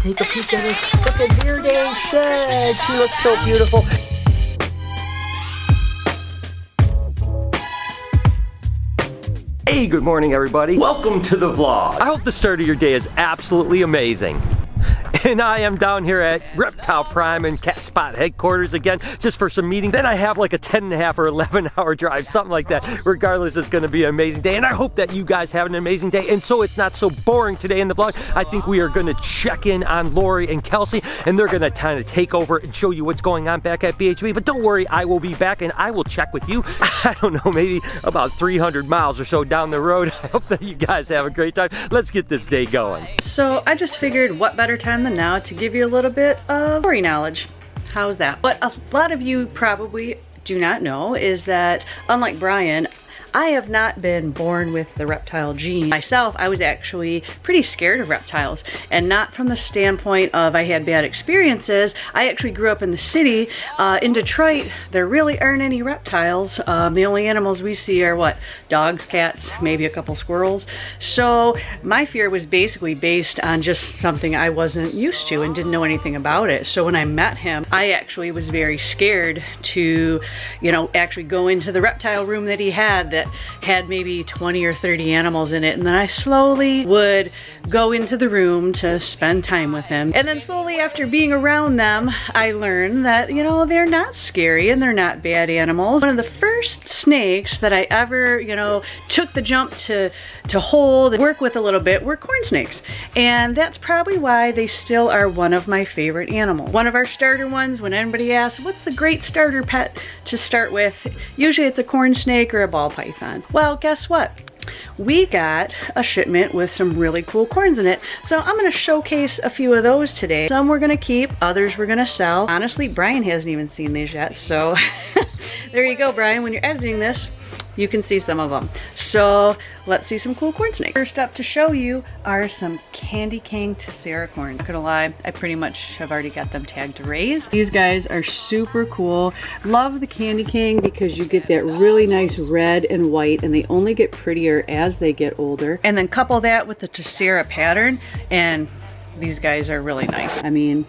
take a peek at her. Look at Verde's shed. She looks so beautiful. Hey, good morning, everybody. Welcome to the vlog. I hope the start of your day is absolutely amazing. And I am down here at Reptile Prime and Cat Spot headquarters again, just for some meeting. Then I have like a 10.5 or 11-hour drive, something like that. Regardless, it's gonna be an amazing day. And I hope that you guys have an amazing day. And so it's not so boring today in the vlog. I think we are gonna check in on Lori and Kelsey, and they're gonna kind of take over and show you what's going on back at BHB. But don't worry, I will be back and I will check with you. I don't know, maybe about 300 miles or so down the road. I hope that you guys have a great time. Let's get this day going. So I just figured what better time than now to give you a little bit of Lori knowledge. How's that? What a lot of you probably do not know is that, unlike Brian, I have not been born with the reptile gene. Myself, I was actually pretty scared of reptiles, and not from the standpoint of I had bad experiences. I actually grew up in the city. In Detroit, there really aren't any reptiles. The only animals we see are what? Dogs, cats, maybe a couple squirrels. So my fear was basically based on just something I wasn't used to and didn't know anything about it. So when I met him, I actually was very scared to, you know, actually go into the reptile room that he had that had maybe 20 or 30 animals in it, and then I slowly would go into the room to spend time with him. And then slowly, after being around them, I learned that, you know, they're not scary and they're not bad animals. One of the first snakes that I ever, you know, took the jump to hold and work with a little bit were corn snakes. And that's probably why they still are one of my favorite animals. One of our starter ones, when anybody asks, what's the great starter pet to start with? Usually it's a corn snake or a ball python. Well, guess what? We got a shipment with some really cool corns in it. So I'm gonna showcase a few of those today. Some we're gonna keep, others we're gonna sell. Honestly, Brian hasn't even seen these yet, so there you go, Brian. When you're editing this, you can see some of them. So let's see some cool corn snakes. First up to show you are some Candy Cane Tessera corn. Not gonna lie, I pretty much have already got them tagged to raise. These guys are super cool. Love the Candy Cane because you get that really nice red and white, and they only get prettier as they get older. And then couple that with the Tessera pattern, and these guys are really nice. I mean,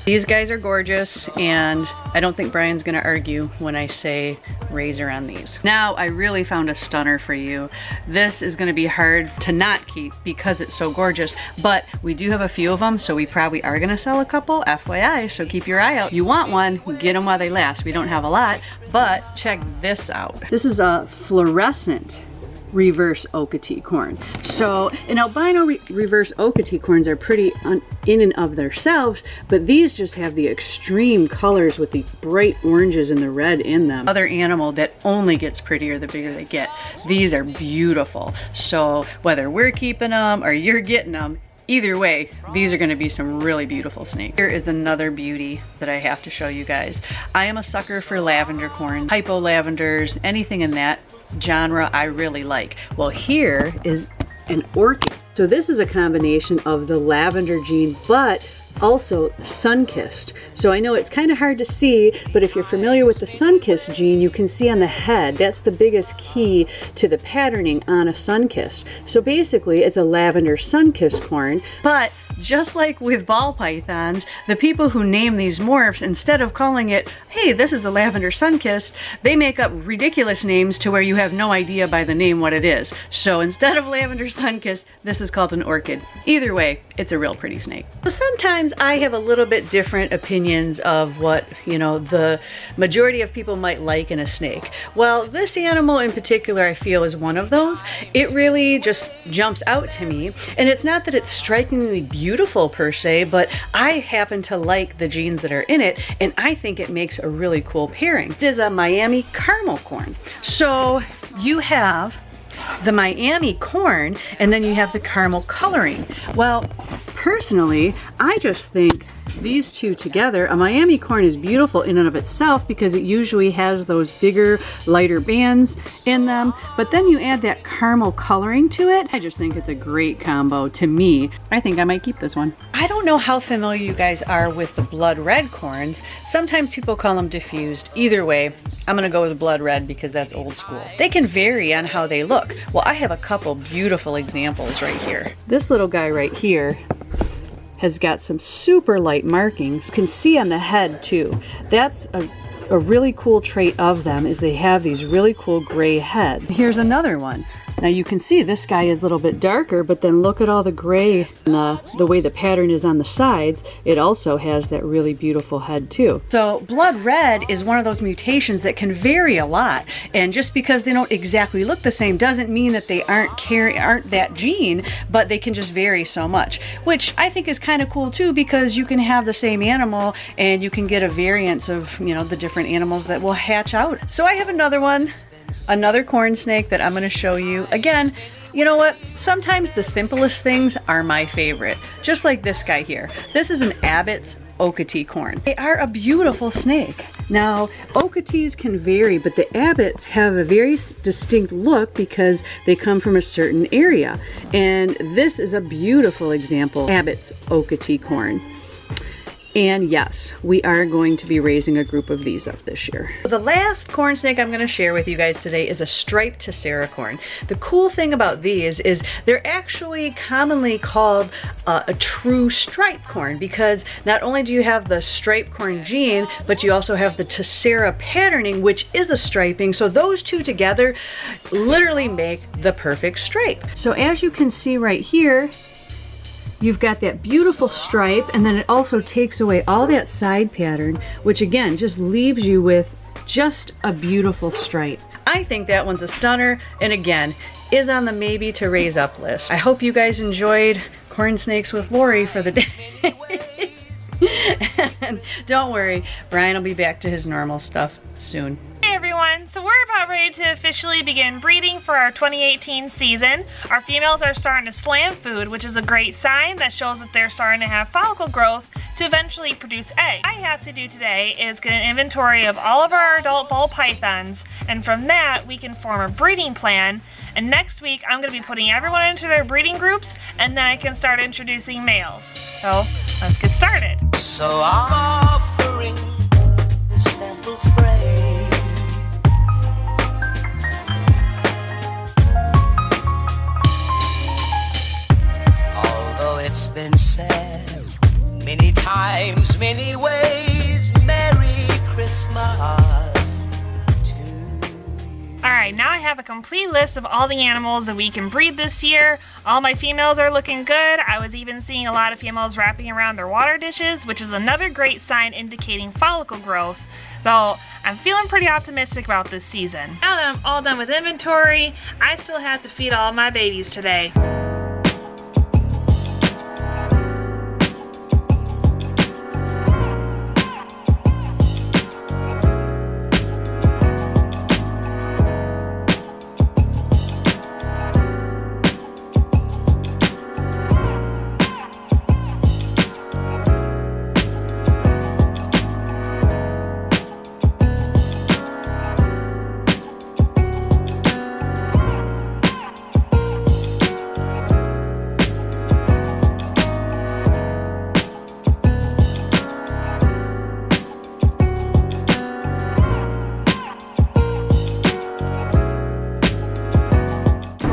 these guys are gorgeous, and I don't think Brian's gonna argue when I say razor on these. Now, I really found a stunner for you. This is gonna be hard to not keep because it's so gorgeous, but we do have a few of them, so we probably are gonna sell a couple, FYI, so keep your eye out. You want one, get them while they last. We don't have a lot, but check this out. This is a fluorescent reverse Okatee corn. So an albino reverse Okatee corns are pretty in and of themselves, but these just have the extreme colors with the bright oranges and the red in them. Other animal that only gets prettier the bigger they get. These are beautiful. So whether we're keeping them or you're getting them, either way, these are going to be some really beautiful snakes. Here is another beauty that I have to show you guys. I am a sucker for lavender corn, hypo lavenders, anything in that genre I really like. Well, here is an orchid. So this is a combination of the lavender gene, but also sun-kissed. So I know it's kind of hard to see, but if you're familiar with the sun-kissed gene, you can see on the head, that's the biggest key to the patterning on a sun-kissed. So basically it's a lavender sun-kissed corn, but just like with ball pythons, the people who name these morphs, instead of calling it, hey, this is a lavender sun-kissed, they make up ridiculous names to where you have no idea by the name what it is. So instead of lavender sun-kissed, this is called an orchid. Either way, it's a real pretty snake. So sometimes I have a little bit different opinions of what, you know, the majority of people might like in a snake. Well, this animal in particular I feel is one of those. It really just jumps out to me, and it's not that it's strikingly beautiful per se, but I happen to like the genes that are in it, and I think it makes a really cool pairing. It is a Miami caramel corn. So you have the Miami corn, and then you have the caramel coloring. Well, personally, I just think these two together, a Miami corn is beautiful in and of itself because it usually has those bigger, lighter bands in them, but then you add that caramel coloring to it. I just think it's a great combo to me. I think I might keep this one. I don't know how familiar you guys are with the blood red corns. Sometimes people call them diffused. Either way, I'm gonna go with blood red because that's old school. They can vary on how they look. Well, I have a couple beautiful examples right here. This little guy right here has got some super light markings. You can see on the head too. That's a really cool trait of them, is they have these really cool gray heads. Here's another one. Now you can see this guy is a little bit darker, but then look at all the gray and the way the pattern is on the sides. It also has that really beautiful head too. So blood red is one of those mutations that can vary a lot, and just because they don't exactly look the same doesn't mean that they aren't that gene, but they can just vary so much, which I think is kind of cool too, because you can have the same animal and you can get a variance of, you know, the different animals that will hatch out. So I have another one. Another corn snake that I'm going to show you. Again, you know what? Sometimes the simplest things are my favorite. Just like this guy here. This is an Abbott's Okatee corn. They are a beautiful snake. Now, Okatees can vary, but the Abbotts have a very distinct look because they come from a certain area. And this is a beautiful example of Abbott's Okatee corn. And yes, we are going to be raising a group of these up this year. The last corn snake I'm going to share with you guys today is a striped tessera corn. The cool thing about these is they're actually commonly called a true striped corn, because not only do you have the striped corn gene, but you also have the tessera patterning, which is a striping. So those two together literally make the perfect stripe. So as you can see right here, you've got that beautiful stripe, and then it also takes away all that side pattern, which again just leaves you with just a beautiful stripe. I think that one's a stunner, and again is on the maybe to raise up list. I hope you guys enjoyed corn snakes with Lori for the day. And don't worry, Brian will be back to his normal stuff soon. Hey everyone, so we're about ready to officially begin breeding for our 2018 season. Our females are starting to slam food, which is a great sign that shows that they're starting to have follicle growth to eventually produce eggs. What I have to do today is get an inventory of all of our adult ball pythons, and from that we can form a breeding plan. And next week I'm going to be putting everyone into their breeding groups, and then I can start introducing males. So let's get started. So I'm offering this simple phrase. Although it's been said many times, many ways, Merry Christmas to you. Alright, now I have a complete list of all the animals that we can breed this year. All my females are looking good. I was even seeing a lot of females wrapping around their water dishes, which is another great sign indicating follicle growth. So I'm feeling pretty optimistic about this season. Now that I'm all done with inventory, I still have to feed all my babies today.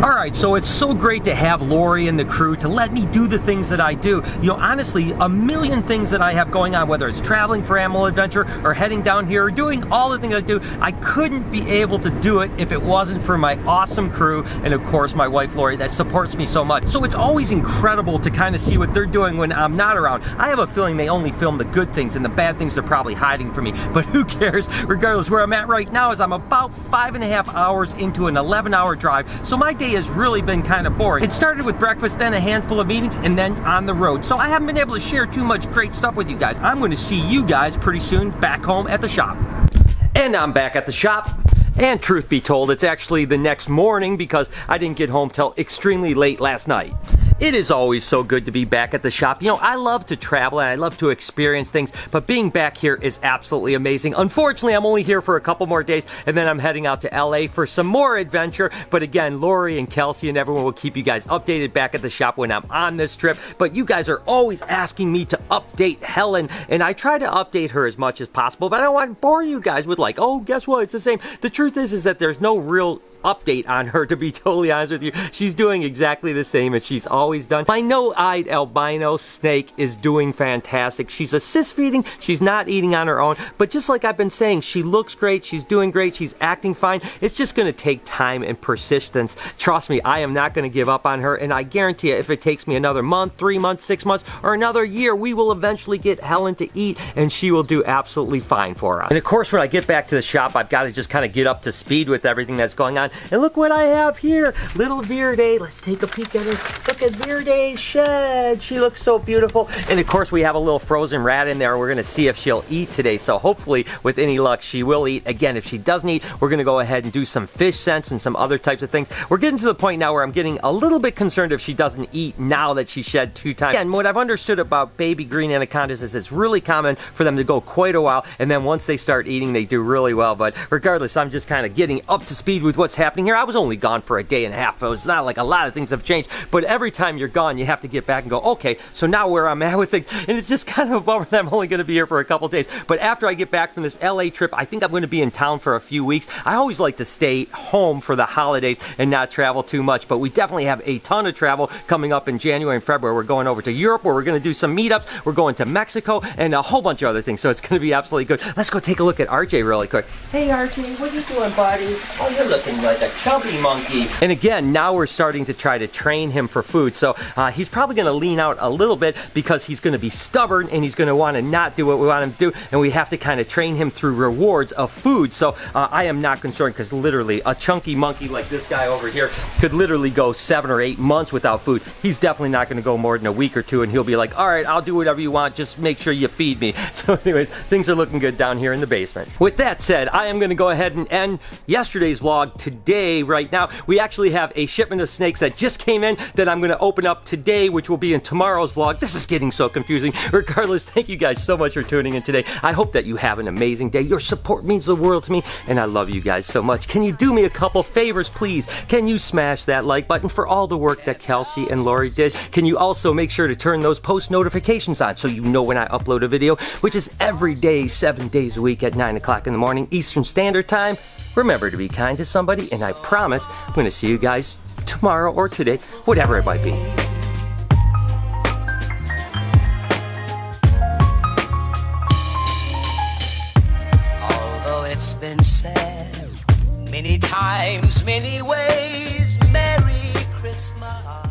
Alright, so it's so great to have Lori and the crew to let me do the things that I do. You know, honestly, a million things that I have going on, whether it's traveling for Animal Adventure or heading down here or doing all the things I do, I couldn't be able to do it if it wasn't for my awesome crew and of course my wife Lori that supports me so much. So it's always incredible to kind of see what they're doing when I'm not around. I have a feeling they only film the good things, and the bad things they're probably hiding from me, but who cares? Regardless, where I'm at right now is I'm about 5.5 hours into an 11-hour drive, so my day has really been kind of boring. It started with breakfast, then a handful of meetings, and then on the road. So I haven't been able to share too much great stuff with you guys. I'm going to see you guys pretty soon back home at the shop. And I'm back at the shop. And truth be told, it's actually the next morning because I didn't get home till extremely late last night. It is always so good to be back at the shop. You know, I love to travel and I love to experience things, but being back here is absolutely amazing. Unfortunately, I'm only here for a couple more days, and then I'm heading out to LA for some more adventure. But again, Lori and Kelsey and everyone will keep you guys updated back at the shop when I'm on this trip. But you guys are always asking me to update Helen, and I try to update her as much as possible, but I don't want to bore you guys with like, oh, guess what? It's the same. The truth is that there's no real update on her, to be totally honest with you. She's doing exactly the same as she's always done. My no-eyed albino snake is doing fantastic. She's assist feeding. She's not eating on her own. But just like I've been saying, she looks great. She's doing great. She's acting fine. It's just going to take time and persistence. Trust me, I am not going to give up on her. And I guarantee you, if it takes me another month, 3 months, 6 months, or another year, we will eventually get Helen to eat, and she will do absolutely fine for us. And of course, when I get back to the shop, I've got to just kind of get up to speed with everything that's going on. And look what I have here. Little Verde. Let's take a peek at her. Look at Verde's shed. She looks so beautiful. And of course, we have a little frozen rat in there. We're going to see if she'll eat today. So hopefully, with any luck, she will eat. Again, if she doesn't eat, we're going to go ahead and do some fish scents and some other types of things. We're getting to the point now where I'm getting a little bit concerned if she doesn't eat now that she shed 2 times. And what I've understood about baby green anacondas is it's really common for them to go quite a while, and then once they start eating, they do really well. But regardless, I'm just kind of getting up to speed with what's happening here. I was only gone for a day and a half, so it's not like a lot of things have changed, but every time you're gone, you have to get back and go, okay, so now where I'm at with things, and it's just kind of a bummer that I'm only going to be here for a couple days. But after I get back from this LA trip, I think I'm going to be in town for a few weeks. I always like to stay home for the holidays and not travel too much, but we definitely have a ton of travel coming up in January and February. We're going over to Europe, where we're going to do some meetups. We're going to Mexico and a whole bunch of other things, so it's going to be absolutely good. Let's go take a look at RJ really quick. Hey RJ, what are you doing, buddy? Oh, you're looking like a chubby monkey. And again, now we're starting to try to train him for food, so he's probably going to lean out a little bit because he's going to be stubborn and he's going to want to not do what we want him to do, and we have to kind of train him through rewards of food. So I am not concerned, because literally a chunky monkey like this guy over here could literally go 7 or 8 months without food. He's definitely not going to go more than a week or two, and he'll be like, all right, I'll do whatever you want, just make sure you feed me. So anyways, things are looking good down here in the basement. With that said, I am going to go ahead and end yesterday's vlog today. Right now, we actually have a shipment of snakes that just came in that I'm going to open up today, which will be in tomorrow's vlog. This is getting so confusing. Regardless, thank you guys so much for tuning in today. I hope that you have an amazing day. Your support means the world to me, and I love you guys so much. Can you do me a couple favors, please? Can you smash that like button for all the work that Kelsey and Lori did? Can you also make sure to turn those post notifications on so you know when I upload a video, which is every day, 7 days a week at 9 o'clock in the morning Eastern Standard Time. Remember to be kind to somebody, and I promise I'm going to see you guys tomorrow or today, whatever it might be. Although it's been said many times, many ways, Merry Christmas.